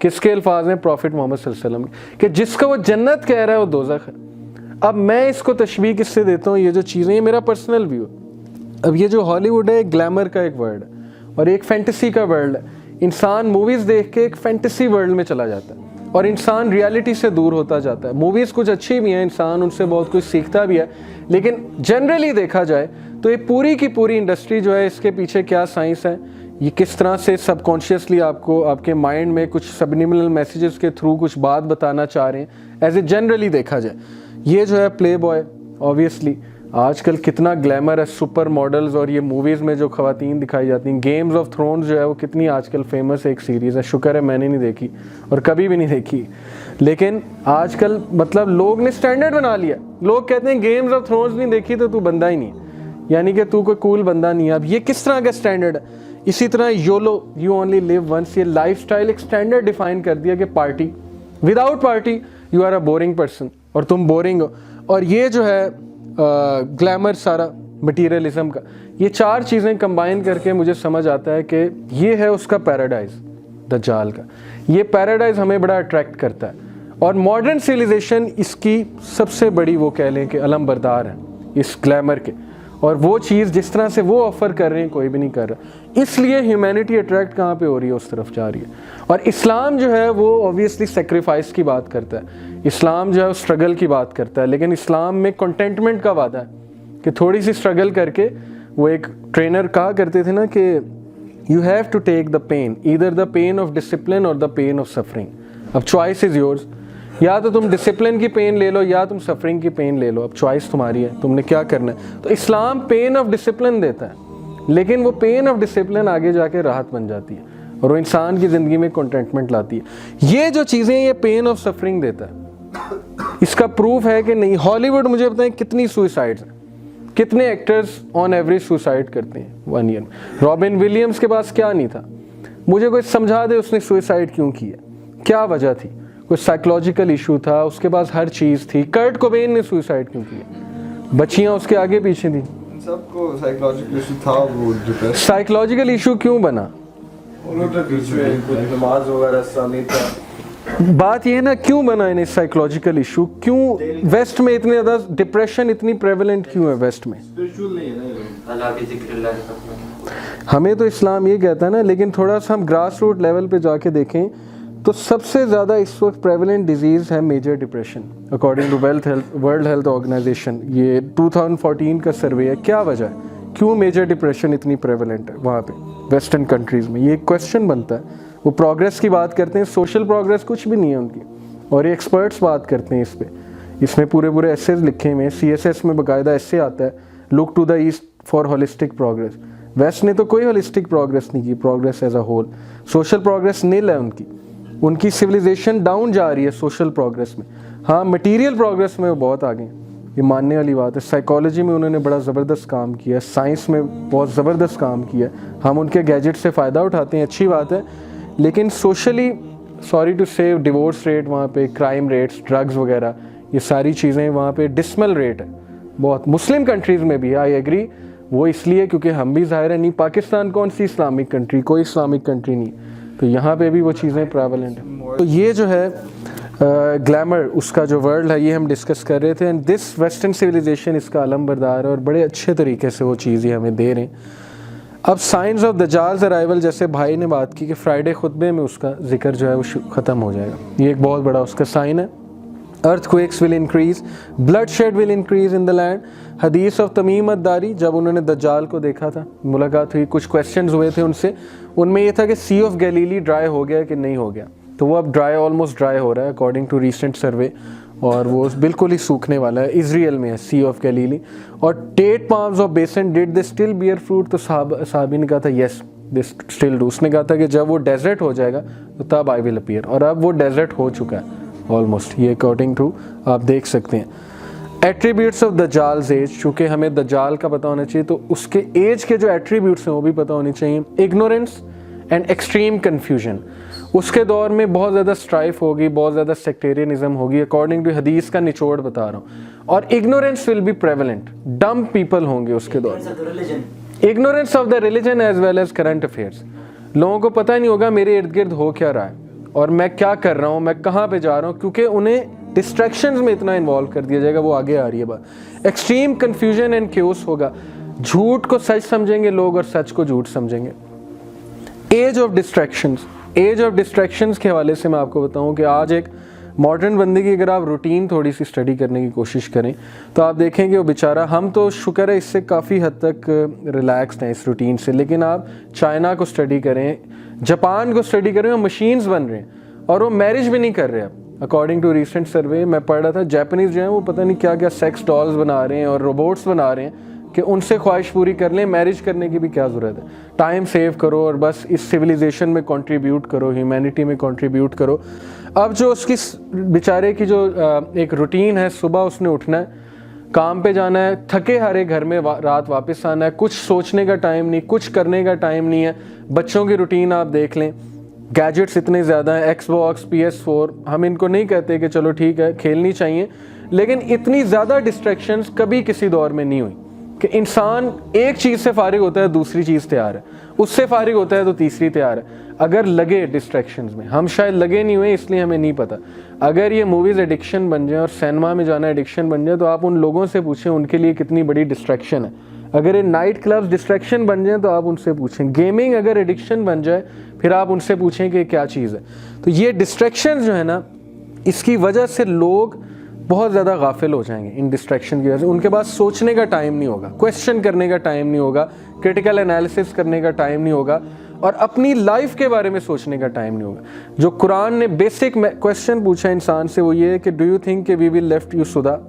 किसके अल्फाज हैं? प्रॉफिट मोहम्मद सल्लल्लाहु अलैहि वसल्लम कि जिसको वो जन्नत कह रहा है वो दोज़ख है। अब मैं इसको तशबीह किससे देता हूँ? ये जो चीज़ें, ये मेरा पर्सनल व्यू। अब ये जो हॉलीवुड है, ग्लैमर का एक वर्ल्ड है और एक फैंटेसी का वर्ल्ड है। इंसान मूवीज़ देख के एक फैंटेसी वर्ल्ड में चला जाता है और इंसान रियलिटी से दूर होता जाता है। मूवीज़ कुछ अच्छी भी हैं, इंसान उनसे बहुत कुछ सीखता भी है, लेकिन जनरली देखा जाए तो ये पूरी की पूरी इंडस्ट्री जो है, इसके पीछे क्या साइंस है, ये किस तरह से सबकॉन्शियसली आपको आपके माइंड में कुछ सबलिमिनल मैसेजेस के थ्रू कुछ बात बताना चाह रहे हैं, एज ए जनरली देखा जाए। ये जो है प्ले बॉय, ऑब्वियसली आजकल कितना ग्लैमर है, सुपर मॉडल्स, और ये मूवीज़ में जो ख़वातीन दिखाई जाती हैं। गेम्स ऑफ थ्रोन्स जो है वो कितनी आजकल फेमस एक सीरीज़ है, शुक्र है मैंने नहीं देखी और कभी भी नहीं देखी, लेकिन आजकल मतलब लोग ने स्टैंडर्ड बना लिया। लोग कहते हैं गेम्स ऑफ थ्रोन्स नहीं देखी तो तू बंदा ही नहीं, यानी कि तू कोई कूल बंदा नहीं है। अब ये किस तरह का स्टैंडर्ड है? इसी तरह YOLO, you only live once, ये लाइफस्टाइल एक स्टैंडर्ड डिफाइन कर दिया कि party, without party you are a boring person, और तुम बोरिंग हो। और ये जो है ग्लैमर सारा मटीरियलिज्म का, ये चार चीज़ें कंबाइन करके मुझे समझ आता है कि ये है उसका पैराडाइज, दज्जाल का। ये पैराडाइज हमें बड़ा अट्रैक्ट करता है और मॉडर्न सिविलाइजेशन इसकी सबसे बड़ी वो कह लें कि अलमबरदार है इस ग्लैमर के, और वो चीज़ जिस तरह से वो ऑफ़र कर रहे हैं कोई भी नहीं कर रहा। इसलिए ह्यूमैनिटी अट्रैक्ट कहाँ पे हो रही है? उस तरफ जा रही है। और इस्लाम जो है वो ऑब्वियसली सेक्रीफाइस की बात करता है, इस्लाम जो है स्ट्रगल की बात करता है, लेकिन इस्लाम में कंटेंटमेंट का वादा है कि थोड़ी सी स्ट्रगल करके, वो एक ट्रेनर कहा करते थे ना कि you have to take the pain, either the pain of discipline और द पेन ऑफ सफरिंग। अब चॉइस इज़ योर्स, या तो तुम डिसिप्लिन की पेन ले लो या तुम सफरिंग की पेन ले लो। अब चॉइस तुम्हारी है, तुमने क्या करना है। तो इस्लाम पेन ऑफ डिसिप्लिन देता है, लेकिन वो पेन ऑफ डिसिप्लिन आगे जाके राहत बन जाती है और वो इंसान की ज़िंदगी में कंटेंटमेंट लाती है। ये जो चीज़ें, ये पेन ऑफ सफरिंग देता है। इसका प्रूफ है कि नहीं, हॉलीवुड मुझे बताएं कितनी सुसाइड्स हैं, कितने एक्टर्स ऑन एवरेज सुसाइड करते हैं 1 ईयर में। रॉबिन विलियम्स के पास क्या नहीं था, मुझे कोई समझा दे उसने सुसाइड क्यों किया, क्या वजह थी? कोई साइकोलॉजिकल इशू था, उसके पास हर चीज़ थी। कर्ट कोबेन ने सुसाइड क्यों किया? बच्चियां उसके आगे पीछे थी, सबको साइकोलॉजिकल इशू था। वो साइकोलॉजिकल इशू क्यों बना? नमाज वगैरह नहीं था। बात ये ना, क्यों बना इन्हें साइकोलॉजिकल इशू? क्यों वेस्ट में इतने ज़्यादा डिप्रेशन इतनी प्रेवलेंट क्यों है वेस्ट में? हमें तो इस्लाम ये कहता है ना, लेकिन थोड़ा सा हम ग्रास रूट लेवल पे जाके देखें तो सबसे ज़्यादा इस वक्त प्रेवलेंट डिजीज़ है major depression, according to World Health Organization. ये 2014 का सर्वे है। क्या वजह है, क्यों मेजर डिप्रेशन इतनी प्रेवलेंट है वहाँ पे वेस्टर्न कंट्रीज़ में? ये क्वेश्चन बनता है। वो प्रोग्रेस की बात करते हैं, सोशल प्रोग्रेस कुछ भी नहीं है उनकी, और ये एक्सपर्ट्स बात करते हैं इस पे। इसमें पूरे एसेज लिखे हुए हैं, CSS में बाकायदा ऐसे आता है, look to the east for holistic progress. West ने तो कोई होलिस्टिक प्रोग्रेस नहीं की, progress as a whole. Social progress nil है उनकी सिविलाइजेशन डाउन जा रही है सोशल प्रोग्रेस में। हाँ, मटेरियल प्रोग्रेस में वो बहुत आगे हैं, ये मानने वाली बात है। साइकोलॉजी में उन्होंने बड़ा ज़बरदस्त काम किया है, साइंस में बहुत ज़बरदस्त काम किया है। हम उनके गैजेट से फ़ायदा उठाते हैं, अच्छी बात है, लेकिन सोशली, सॉरी टू से, डिवोर्स रेट वहाँ पे, क्राइम रेट्स, ड्रग्स वगैरह, ये सारी चीज़ें वहाँ पे डिसमल रेट है बहुत। मुस्लिम कंट्रीज़ में भी, आई एग्री, वो इसलिए क्योंकि हम भी ज़ाहिर है नहीं, पाकिस्तान कौन सी इस्लामिक कंट्री, कोई इस्लामिक कंट्री नहीं, तो यहाँ पे भी वो चीज़ें प्रेवलेंट हैं। तो ये जो है ग्लैमर, उसका जो वर्ल्ड है, ये हम डिस्कस कर रहे थे, एंड दिस वेस्टर्न सिविलाइजेशन इसका अलमबरदार है और बड़े अच्छे तरीके से वो चीज़ ये हमें दे रहे हैं। अब साइंस ऑफ दज्जाल्स अराइवल, जैसे भाई ने बात की कि फ्राइडे खुतबे में उसका जिक्र जो है वो ख़त्म हो जाएगा, ये एक बहुत बड़ा उसका साइन है। Earthquakes will increase, blood shed will increase in the land. हदीस ऑफ तमीम अद्दारी, जब उन्होंने दज्जाल को देखा था, मुलाकात हुई, कुछ क्वेश्चंस हुए थे उनसे, उनमें ये था कि सी ऑफ गलीली ड्राई हो गया कि नहीं हो गया, तो वो अब ड्राई, ऑलमोस्ट ड्राई हो रहा है अकॉर्डिंग टू रिसेंट सर्वे, और वो बिल्कुल ही सूखने वाला है। इजराइल में है सी ऑफ गलीली। और date palms of Beisan, did they still bear fruit? तो साहबी ने कहा था येस दे स्टिल डू। उसने कहा था कि जब वो डेजर्ट हो जाएगा तो तब आई विल अपीयर, और अब वो डेजर्ट हो चुका है ऑलमोस्ट, ये अकॉर्डिंग टू आप देख सकते हैं। एट्रीब्यूट्स ऑफ दज्जाल्स एज, चूँकि हमें दज्जाल का पता होना चाहिए तो उसके एज के जो एट्रीब्यूट्स हैं वो भी पता होने चाहिए। इग्नोरेंस एंड एक्सट्रीम कन्फ्यूजन, उसके दौर में बहुत ज़्यादा स्ट्राइफ होगी, बहुत ज़्यादा सेक्टेरियनिज्म होगी, अकॉर्डिंग टू हदीस का निचोड़ बता रहा हूँ। और ignorance will be prevalent, dumb people होंगे उसके दौर में। Ignorance of the religion as well as current affairs, लोगों को पता नहीं होगा मेरे इर्द गिर्द हो क्या रहा है, और मैं क्या कर रहा हूँ, मैं कहाँ पे जा रहा हूँ, क्योंकि उन्हें डिस्ट्रैक्शंस में इतना इन्वॉल्व कर दिया जाएगा। वो आगे आ रही है बात। एक्सट्रीम कन्फ्यूजन एंड क्यूस होगा, झूठ को सच समझेंगे लोग और सच को झूठ समझेंगे। एज ऑफ डिस्ट्रैक्शंस के हवाले से मैं आपको बताऊं कि आज एक मॉडर्न बंदे की अगर आप रूटीन थोड़ी सी स्टडी करने की कोशिश करें तो आप देखेंगे वो बेचारा, हम तो शुक्र है इससे काफ़ी हद तक रिलैक्सड हैं इस रूटीन से, लेकिन आप चाइना को स्टडी करें, जापान को स्टडी करें, वो मशीन्स बन रहे हैं और वो मैरिज भी नहीं कर रहे अब। अकॉर्डिंग टू रिसेंट सर्वे मैं पढ़ रहा था, जापानीज़ जो हैं वो पता नहीं क्या क्या सेक्स डॉल्स बना रहे हैं और रोबोट्स बना रहे हैं कि उनसे ख्वाहिश पूरी कर लें। मैरिज करने की भी क्या ज़रूरत है, टाइम सेव करो और बस इस सिविलाइजेशन में कंट्रीब्यूट करो, ह्यूमैनिटी में कंट्रीब्यूट करो। अब जो उसकी बेचारे की जो एक रूटीन है, सुबह उसने उठना है, काम पे जाना है, थके हारे घर में रात वापस आना है, कुछ सोचने का टाइम नहीं, कुछ करने का टाइम नहीं है। बच्चों की रूटीन आप देख लें, गैजेट्स इतने ज़्यादा हैं, एक्सबॉक्स, PS4, हम इनको नहीं कहते कि चलो ठीक है खेलनी चाहिए, लेकिन इतनी ज़्यादा डिस्ट्रैक्शंस कभी किसी दौर में नहीं हुई कि इंसान एक चीज़ से फारिग होता है दूसरी चीज़ तैयार है, उससे फारिग होता है तो तीसरी तैयार है। अगर लगे डिस्ट्रैक्शंस में, हम शायद लगे नहीं हुए इसलिए हमें नहीं पता। अगर ये मूवीज़ एडिक्शन बन जाए और सिनेमा में जाना एडिक्शन बन जाए तो आप उन लोगों से पूछें उनके लिए कितनी बड़ी डिस्ट्रैक्शन है। अगर ये नाइट क्लब्स डिस्ट्रैक्शन बन जाए तो आप उनसे पूछें। गेमिंग अगर एडिक्शन बन जाए फिर आप उनसे पूछें कि क्या चीज़ है। तो ये डिस्ट्रैक्शन जो है ना, इसकी वजह से लोग बहुत ज़्यादा गाफिल हो जाएंगे इन डिस्ट्रैक्शन की वजह से। उनके पास सोचने का टाइम नहीं होगा, क्वेश्चन करने का टाइम नहीं होगा, क्रिटिकल एनालिसिस करने का टाइम नहीं होगा और अपनी लाइफ के बारे में सोचने का टाइम नहीं होगा। जो कुरान ने बेसिक क्वेश्चन पूछा इंसान से वो ये है कि डू यू थिंक कि वी विल लेफ्ट यू सुदा,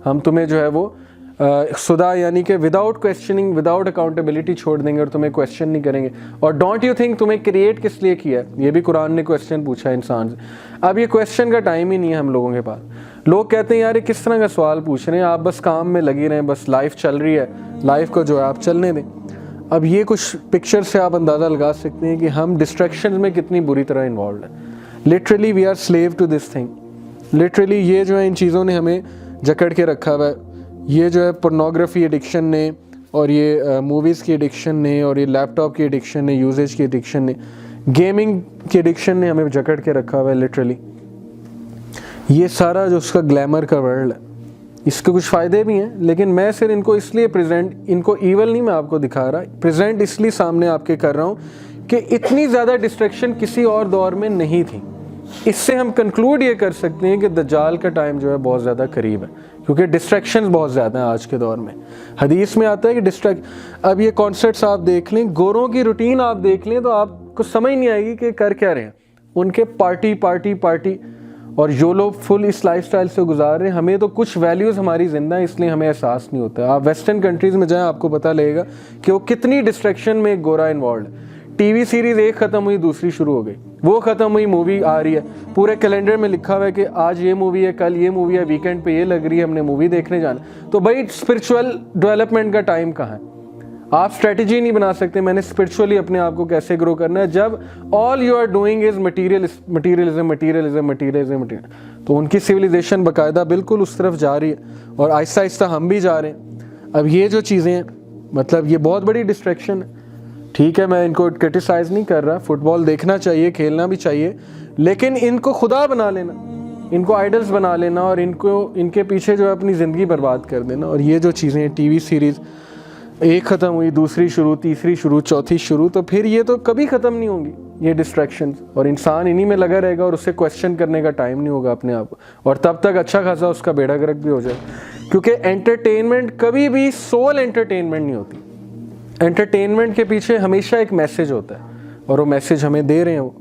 हम तुम्हें जो है वो सुदा यानी कि विदाउट क्वेश्चनिंग, विदाउट अकाउंटेबिलिटी छोड़ देंगे और तुम्हें क्वेश्चन नहीं करेंगे। और डोंट यू थिंक तुम्हें क्रिएट किस लिए किया है, ये भी कुरान ने क्वेश्चन पूछा इंसान से। अब ये क्वेश्चन का टाइम ही नहीं है हम लोगों के पास। लोग कहते हैं यार ये किस तरह का सवाल पूछ रहे हैं, आप बस काम में लगे रहें, बस लाइफ चल रही है, लाइफ को जो है आप चलने दें। अब ये कुछ पिक्चर से आप अंदाज़ा लगा सकते हैं कि हम डिस्ट्रैक्शन में कितनी बुरी तरह इन्वॉल्व हैं। Literally we are slave to this thing. Literally ये जो है इन चीज़ों ने हमें जकड़ के रखा हुआ है। ये जो है पोर्नोग्राफी एडिक्शन ने और ये मूवीज़ की एडिक्शन ने और ये लैपटॉप की एडिक्शन ने, यूजेज की एडिक्शन ने, गेमिंग की एडिक्शन ने हमें जकड़ के रखा हुआ है लिटरली। ये सारा जो उसका ग्लैमर का वर्ल्ड है, इसके कुछ फ़ायदे भी हैं, लेकिन मैं सिर्फ इनको इसलिए प्रेजेंट, इनको ईवल नहीं मैं आपको दिखा रहा, प्रेजेंट इसलिए सामने आपके कर रहा हूँ कि इतनी ज़्यादा डिस्ट्रैक्शन किसी और दौर में नहीं थी। इससे हम कंक्लूड ये कर सकते हैं कि दज्जाल का टाइम जो है बहुत ज़्यादा करीब है, क्योंकि डिस्ट्रैक्शंस बहुत ज़्यादा हैं आज के दौर में। हदीस में आता है कि अब ये कॉन्सर्ट्स आप देख लें, गोरों की रूटीन आप देख लें तो आपको समझ नहीं आएगी कि कर क्या रहे हैं। उनके पार्टी पार्टी पार्टी और जो लोग फुल इस लाइफस्टाइल से गुजार रहे हैं। हमें तो कुछ वैल्यूज़ हमारी ज़िंदा है इसलिए हमें एहसास नहीं होता। आप वेस्टर्न कंट्रीज़ में जाएँ आपको पता लगेगा कि वो कितनी डिस्ट्रैक्शन में एक गोरा इन्वॉल्व है। टीवी सीरीज़ एक ख़त्म हुई दूसरी शुरू हो गई, वो ख़त्म हुई मूवी आ रही है, पूरे कैलेंडर में लिखा हुआ है कि आज ये मूवी है, कल ये मूवी है, वीकेंड पे ये लग रही है, हमने मूवी देखने जाना। तो भाई स्पिरिचुअल डेवलपमेंट का टाइम कहाँ है? आप स्ट्रेटजी नहीं बना सकते मैंने स्पिरिचुअली अपने आप को कैसे ग्रो करना है, जब all you are doing is materialism. तो उनकी सिविलाइजेशन बाकायदा बिल्कुल उस तरफ जा रही है और आहिस्ता आहिस्ता हम भी जा रहे हैं। अब ये जो चीज़ें हैं, मतलब ये बहुत बड़ी डिस्ट्रैक्शन है। ठीक है, मैं इनको क्रिटिसाइज़ नहीं कर रहा, फुटबॉल देखना चाहिए, खेलना भी चाहिए, लेकिन इनको खुदा बना लेना, इनको आइडल्स बना लेना और इनके पीछे जो है अपनी ज़िंदगी बर्बाद कर देना। और ये जो चीज़ें टीवी सीरीज़ एक ख़त्म हुई दूसरी शुरू, तीसरी शुरू, चौथी शुरू, तो फिर ये तो कभी ख़त्म नहीं होंगी ये डिस्ट्रैक्शंस, और इंसान इन्हीं में लगा रहेगा और उससे क्वेश्चन करने का टाइम नहीं होगा अपने आप को, और तब तक अच्छा खासा उसका बेड़ा गर्क भी हो जाए। क्योंकि एंटरटेनमेंट कभी भी सोल एंटरटेनमेंट नहीं होती। एंटरटेनमेंट के पीछे हमेशा एक मैसेज होता है और वो मैसेज हमें दे रहे हैं वो।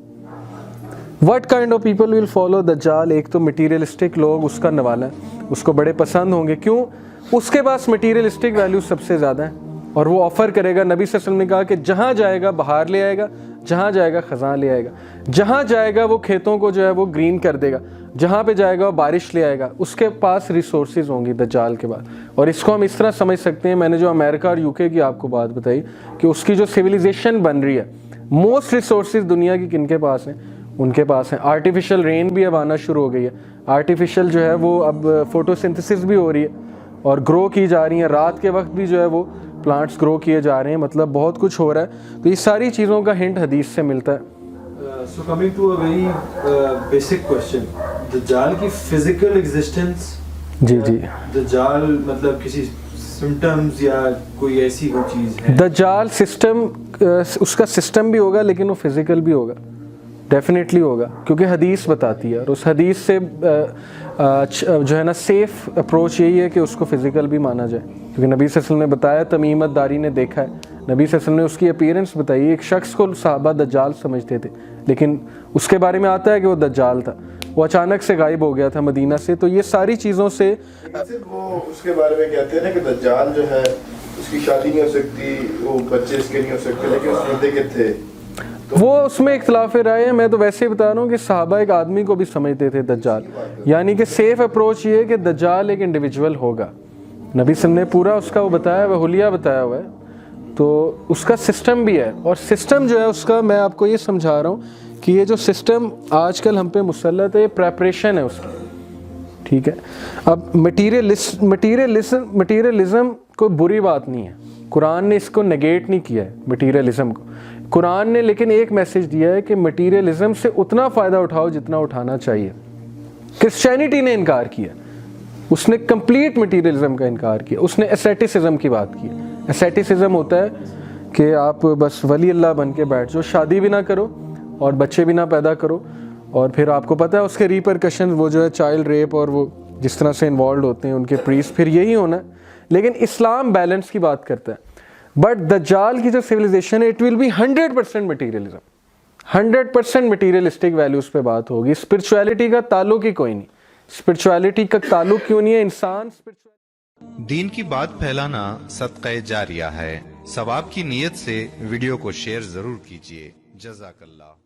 What kind of people will follow दज्जाल? एक तो मटीरियलिस्टिक लोग उसका नवाला है, उसको बड़े पसंद होंगे। क्यों? उसके पास मटीरियलिस्टिक वैल्यू सबसे ज़्यादा है और वो ऑफ़र करेगा। नबी सल्लल्लाहु अलैहि वसल्लम ने कहा कि जहाँ जाएगा बहार ले आएगा, जहाँ जाएगा ख़ज़ां ले आएगा, जहाँ जाएगा वो खेतों को जो है वो ग्रीन कर देगा, जहाँ पे जाएगा वो बारिश ले आएगा। उसके पास रिसोर्सेज होंगी दज्जाल के बाद। और इसको हम इस तरह समझ सकते हैं, मैंने जो अमेरिका और यूके की आपको बात बताई कि उसकी जो सिविलाइजेशन बन रही है, मोस्ट रिसोर्सेज दुनिया की किनके पास हैं? उनके पास हैं। आर्टिफिशियल रेन भी अब आना शुरू हो गई है, आर्टिफिशियल जो है वो अब फोटोसिंथेसिस भी हो रही है और ग्रो की जा रही है। रात के वक्त भी जो है वो प्लांट्स ग्रो किए जा रहे हैं, मतलब बहुत कुछ हो रहा है। तो ये सारी चीज़ों का हिंट हदीस से मिलता है। So coming to a very basic question, दज्जाल की physical existence, जी जी, दज्जाल मतलब किसी symptoms या कोई ऐसी कोई चीज़ है? दज्जाल सिस्टम, उसका सिस्टम भी होगा लेकिन वो फिजिकल भी होगा, डेफिनेटली होगा, क्योंकि हदीस बताती है और उस हदीस से जो है ना सेफ अप्रोच यही है कि उसको फिजिकल भी माना जाए, क्योंकि नबी सल्लल्लाहु अलैहि वसल्लम ने बताया, तमीमत दारी ने देखा है, नबी सल्लल्लाहु अलैहि वसल्लम ने उसकी अपीयरेंस बताई, एक शख्स को सहाबा दज्जाल समझते थे, लेकिन उसके बारे में आता है कि वो दज्जाल था, वो अचानक से गायब हो गया था मदीना से। तो ये सारी चीज़ों से सिर्फ वो उसके बारे में कहते हैं ना कि दज्जाल जो है उसकी शादी नहीं हो सकती, वो बच्चे इसके नहीं हो सकते, लेकिन उस बंदे के थे, वो उसमें इख्तलाफ राय है। मैं तो वैसे ही बता रहा हूँ कि सहाबा एक आदमी को भी समझते थे दज्जाल, यानी कि सेफ अप्रोच ये है कि दज्जाल एक इंडिविजुअल होगा। नबी सल्लल्लाहु अलैहि वसल्लम ने पूरा उसका वो बताया हुआ, हुलिया बताया हुआ है, तो उसका सिस्टम भी है। और सिस्टम जो है उसका, मैं आपको ये समझा रहा हूँ कि ये जो सिस्टम आजकल हम पे मुसल्लत है, ये प्रेपरेशन है उसकी, ठीक है। अब मटीरियलिज्म कोई बुरी बात नहीं है, कुरान ने इसको नेगेट नहीं किया है मटीरियलिज्म को। कुरान ने लेकिन एक मैसेज दिया है कि मटीरियलिज्म से उतना फ़ायदा उठाओ जितना उठाना चाहिए। क्रिश्चियनिटी ने इनकार किया, उसने कंप्लीट मटीरियलिज्म का इनकार किया, उसने एसेटिसिज्म की बात की। एसेटिसिज्म होता है कि आप बस वली अल्लाह बन के बैठ जाओ, शादी भी ना करो और बच्चे भी ना पैदा करो, और फिर आपको पता है उसके रिपरकशन, वो जो है चाइल्ड रेप और वो जिस तरह से इन्वॉल्व होते हैं उनके प्रीस्ट, फिर यही होना है। लेकिन इस्लाम बैलेंस की बात करता है। बट दज्जाल की जो सिविलाइजेशन है, it will be 100% materialism, 100% materialistic values पे बात होगी। स्पिरिचुअलिटी का ताल्लुक ही कोई नहीं। स्पिरिचुअलिटी का ताल्लुक क्यों नहीं है? इंसान दीन की बात फैलाना सदक़े जारिया है। सवाब की नीयत से वीडियो को शेयर जरूर कीजिए। जज़ाकल्लाह।